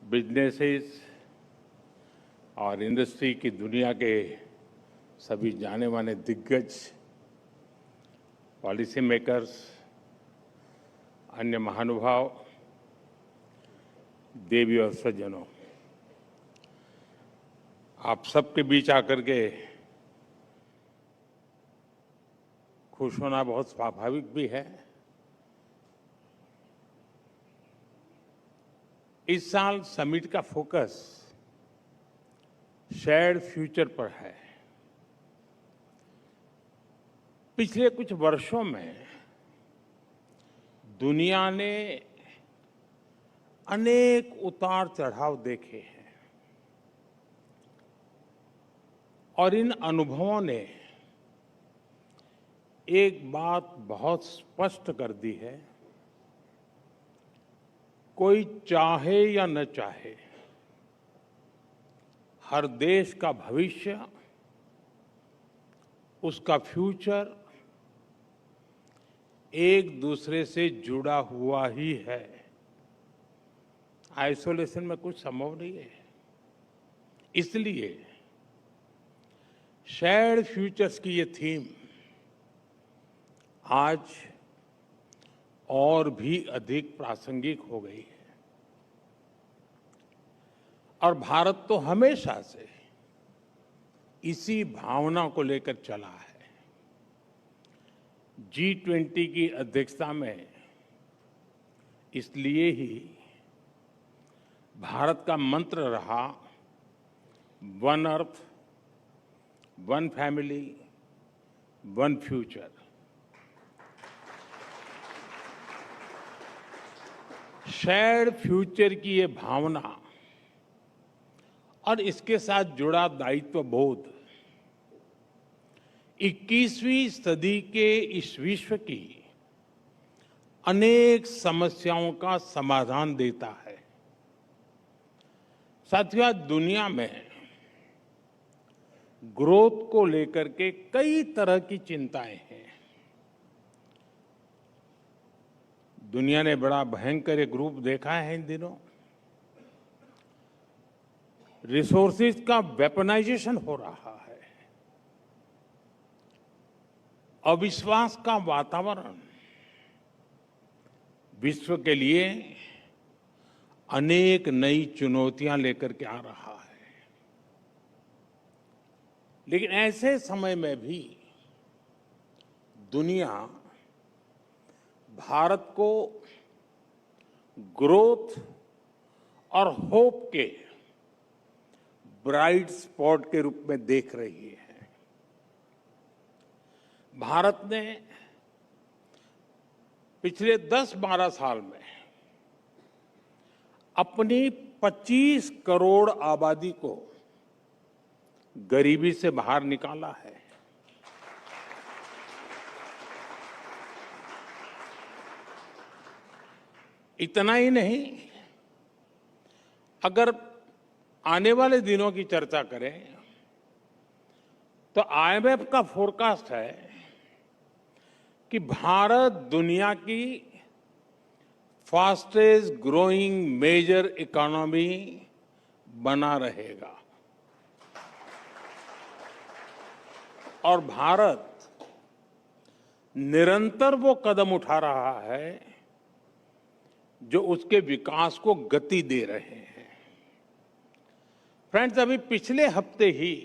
Businesses और industry की दुनिया के सभी जाने माने दिग्गज, पॉलिसी मेकर्स, अन्य महानुभाव, देवी और सज्जनों, आप सबके बीच आकर के खुश होना बहुत स्वाभाविक भी है। इस साल समिट का फोकस शेयर्ड फ्यूचर पर है। पिछले कुछ वर्षों में दुनिया ने अनेक उतार चढ़ाव देखे हैं और इन अनुभवों ने एक बात बहुत स्पष्ट कर दी है, कोई चाहे या न चाहे, हर देश का भविष्य, उसका फ्यूचर एक दूसरे से जुड़ा हुआ ही है। आइसोलेशन में कुछ संभव नहीं है। इसलिए शेयर्ड फ्यूचर्स की ये थीम आज और भी अधिक प्रासंगिक हो गई है और भारत तो हमेशा से इसी भावना को लेकर चला है। G20 की अध्यक्षता में इसलिए ही भारत का मंत्र रहा, one earth, one family, one future. Shared future की ये भावना और इसके साथ जुड़ा दायित्व बोध 21वीं सदी के इस विश्व की अनेक समस्याओं का समाधान देता है। साथियों, दुनिया में ग्रोथ को लेकर के कई तरह की चिंताएं हैं। दुनिया ने बड़ा भयंकर एक रूप देखा है इन दिनों। रिसोर्सेज का वेपनाइजेशन हो रहा है, अविश्वास का वातावरण विश्व के लिए अनेक नई चुनौतियां लेकर के आ रहा है। लेकिन ऐसे समय में भी दुनिया भारत को ग्रोथ और होप के ब्राइट स्पॉट के रूप में देख रही है। भारत ने पिछले 10-12 साल में अपनी 25 करोड़ आबादी को गरीबी से बाहर निकाला है। इतना ही नहीं, अगर आने वाले दिनों की चर्चा करें तो IMF का फोरकास्ट है कि भारत दुनिया की फास्टेस्ट ग्रोइंग मेजर इकोनॉमी बना रहेगा और भारत निरंतर वो कदम उठा रहा है जो उसके विकास को गति दे रहे हैं। फ्रेंड्स, अभी पिछले हफ्ते ही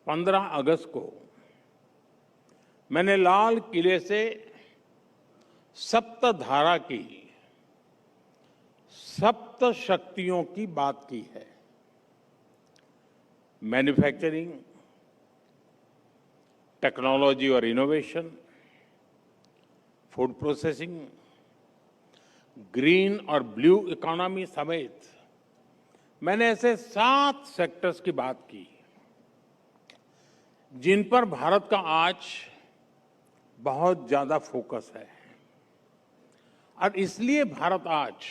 15 अगस्त को मैंने लाल किले से सप्तधारा की, सप्त शक्तियों की बात की है। मैन्युफैक्चरिंग, टेक्नोलॉजी और इनोवेशन, फूड प्रोसेसिंग, ग्रीन और ब्लू इकोनॉमी समेत मैंने ऐसे 7 सेक्टर्स की बात की जिन पर भारत का आज बहुत ज्यादा फोकस है। और इसलिए भारत आज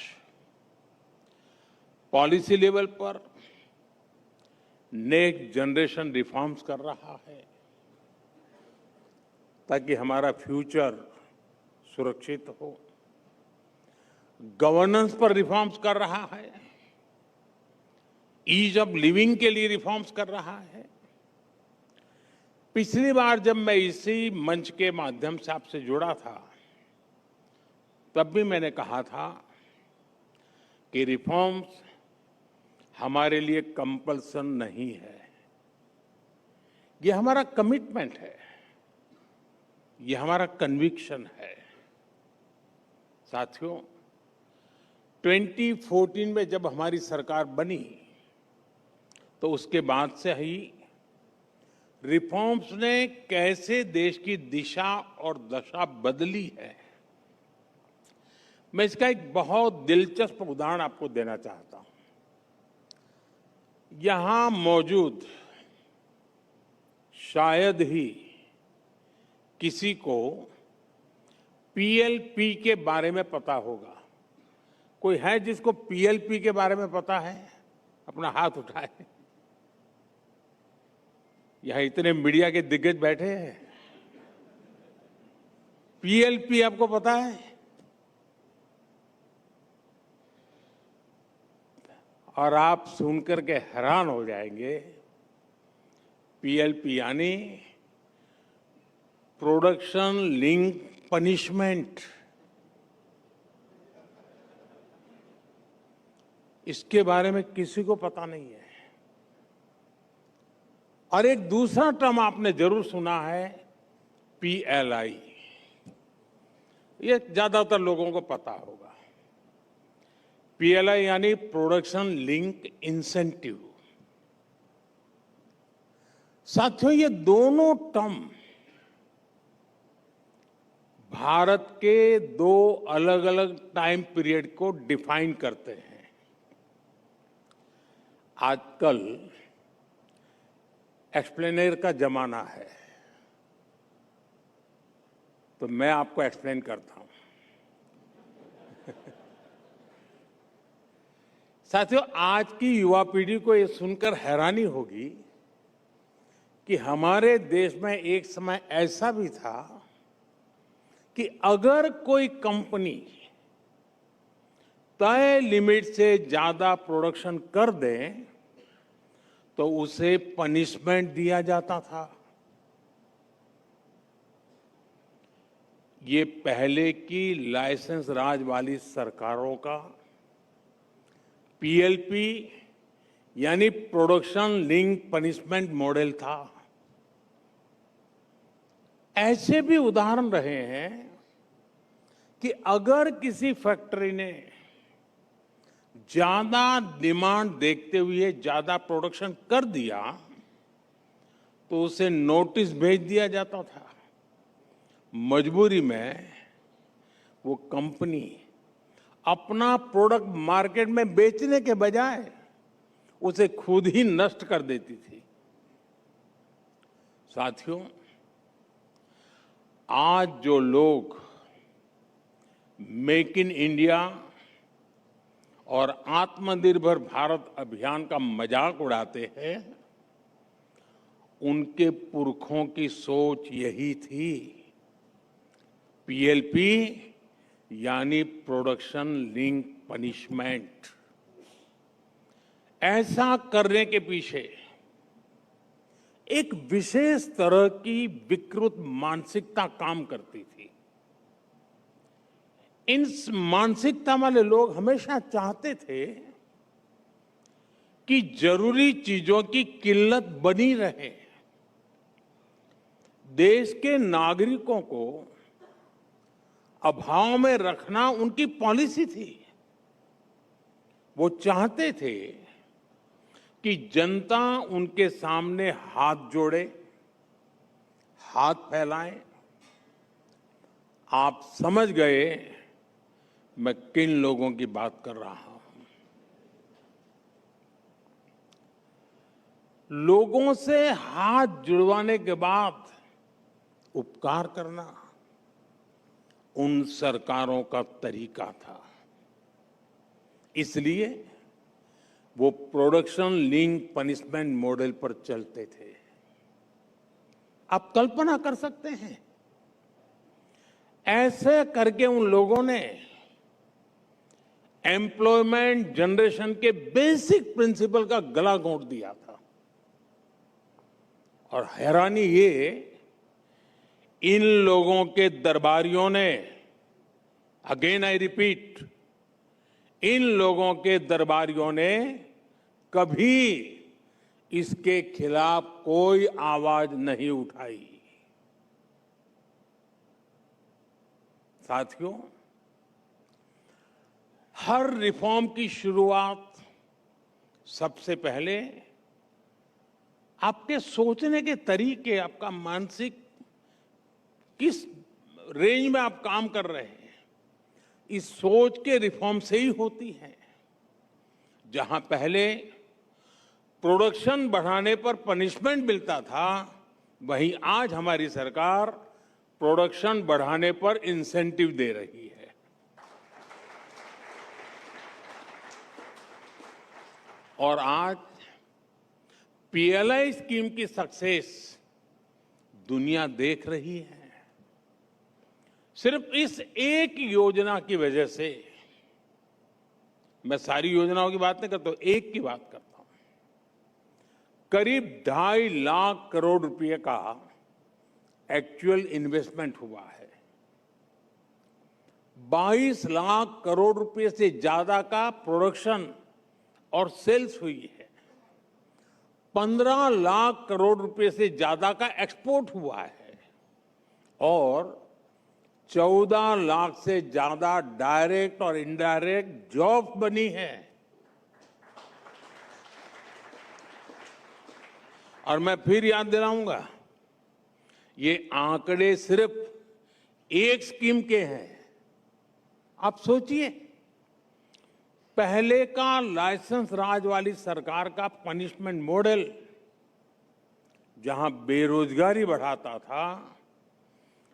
पॉलिसी लेवल पर नेक्स्ट जनरेशन रिफॉर्म्स कर रहा है ताकि हमारा फ्यूचर सुरक्षित हो। गवर्नेंस पर रिफॉर्म्स कर रहा है, ईज ऑफ लिविंग के लिए रिफॉर्म्स कर रहा है। पिछली बार जब मैं इसी मंच के माध्यम से आपसे जुड़ा था, तब भी मैंने कहा था कि रिफॉर्म्स हमारे लिए कंपल्सन नहीं है, ये हमारा कमिटमेंट है, ये हमारा कन्विक्शन है। साथियों, 2014 में जब हमारी सरकार बनी तो उसके बाद से ही रिफॉर्म्स ने कैसे देश की दिशा और दशा बदली है, मैं इसका एक बहुत दिलचस्प उदाहरण आपको देना चाहता हूं। यहां मौजूद शायद ही किसी को पीएलपी के बारे में पता होगा। कोई है जिसको पीएलपी के बारे में पता है? अपना हाथ उठाए। यहां इतने मीडिया के दिग्गज बैठे हैं, पीएलपी आपको पता है? और आप सुनकर के हैरान हो जाएंगे, पीएलपी यानी प्रोडक्शन लिंक पनिशमेंट। इसके बारे में किसी को पता नहीं है। और एक दूसरा टर्म आपने जरूर सुना है, पीएलआई। ये ज्यादातर लोगों को पता होगा। पीएलआई यानी प्रोडक्शन लिंक इंसेंटिव। साथियों, ये दोनों टर्म भारत के दो अलग अलग टाइम पीरियड को डिफाइन करते हैं। आजकल एक्सप्लेनर का जमाना है, तो मैं आपको एक्सप्लेन करता हूं। साथियों, आज की युवा पीढ़ी को यह सुनकर हैरानी होगी कि हमारे देश में एक समय ऐसा भी था कि अगर कोई कंपनी तय लिमिट से ज्यादा प्रोडक्शन कर दे तो उसे पनिशमेंट दिया जाता था। ये पहले की लाइसेंस राज वाली सरकारों का पीएलपी यानी प्रोडक्शन लिंक पनिशमेंट मॉडल था। ऐसे भी उदाहरण रहे हैं कि अगर किसी फैक्ट्री ने ज्यादा डिमांड देखते हुए ज्यादा प्रोडक्शन कर दिया तो उसे नोटिस भेज दिया जाता था। मजबूरी में वो कंपनी अपना प्रोडक्ट मार्केट में बेचने के बजाय उसे खुद ही नष्ट कर देती थी। साथियों, आज जो लोग मेक इन इंडिया और आत्मनिर्भर भारत अभियान का मजाक उड़ाते हैं, उनके पुरखों की सोच यही थी। पीएलपी यानी प्रोडक्शन लिंक पनिशमेंट। ऐसा करने के पीछे एक विशेष तरह की विकृत मानसिकता काम करती थी। इन मानसिकता वाले लोग हमेशा चाहते थे कि जरूरी चीजों की किल्लत बनी रहे। देश के नागरिकों को अभाव में रखना उनकी पॉलिसी थी। वो चाहते थे कि जनता उनके सामने हाथ जोड़े, हाथ फैलाए। आप समझ गए मैं किन लोगों की बात कर रहा हूं। लोगों से हाथ जुड़वाने के बाद उपकार करना उन सरकारों का तरीका था। इसलिए वो प्रोडक्शन लिंक पनिशमेंट मॉडल पर चलते थे। आप कल्पना कर सकते हैं, ऐसे करके उन लोगों ने एम्प्लॉयमेंट जनरेशन के बेसिक प्रिंसिपल का गला घोंट दिया था। और हैरानी ये, इन लोगों के दरबारियों ने, अगेन आई रिपीट, इन लोगों के दरबारियों ने कभी इसके खिलाफ कोई आवाज नहीं उठाई। साथियों, हर रिफॉर्म की शुरुआत सबसे पहले आपके सोचने के तरीके, आपका मानसिक किस रेंज में आप काम कर रहे हैं, इस सोच के रिफॉर्म से ही होती है। जहां पहले प्रोडक्शन बढ़ाने पर पनिशमेंट मिलता था, वहीं आज हमारी सरकार प्रोडक्शन बढ़ाने पर इंसेंटिव दे रही है। और आज पीएलआई स्कीम की सक्सेस दुनिया देख रही है। सिर्फ इस एक योजना की वजह से, मैं सारी योजनाओं की बात नहीं करता हूं, एक की बात करता हूं, करीब 2.5 लाख करोड़ रुपए का एक्चुअल इन्वेस्टमेंट हुआ है। 22 लाख करोड़ रुपए से ज्यादा का प्रोडक्शन और सेल्स हुई है। 15 लाख करोड़ रुपए से ज्यादा का एक्सपोर्ट हुआ है और 14 लाख से ज्यादा डायरेक्ट और इनडायरेक्ट जॉब बनी है। और मैं फिर याद दिलाऊंगा, ये आंकड़े सिर्फ एक स्कीम के हैं। आप सोचिए, पहले का लाइसेंस राज वाली सरकार का पनिशमेंट मॉडल जहां बेरोजगारी बढ़ाता था,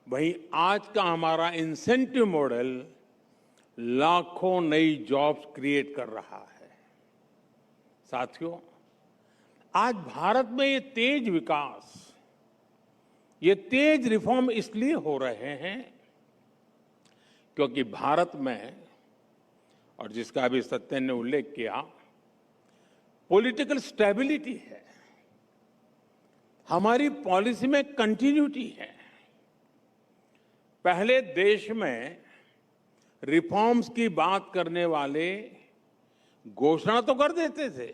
वहीं आज का हमारा इंसेंटिव मॉडल लाखों नई जॉब्स क्रिएट कर रहा है। साथियों, आज भारत में ये तेज विकास, ये तेज रिफॉर्म इसलिए हो रहे हैं क्योंकि भारत में, और जिसका अभी सत्यन ने उल्लेख किया, पॉलिटिकल स्टेबिलिटी है, हमारी पॉलिसी में कंटिन्यूटी है। पहले देश में रिफॉर्म्स की बात करने वाले घोषणा तो कर देते थे,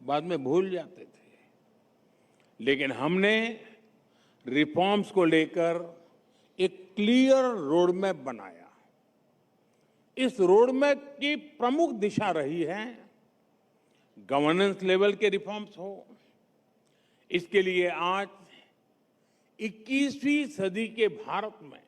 बाद में भूल जाते थे। लेकिन हमने रिफॉर्म्स को लेकर एक क्लियर रोडमैप बनाया। इस रोडमैप की प्रमुख दिशा रही है गवर्नेंस लेवल के रिफॉर्म्स हो। इसके लिए आज 21वीं सदी के भारत में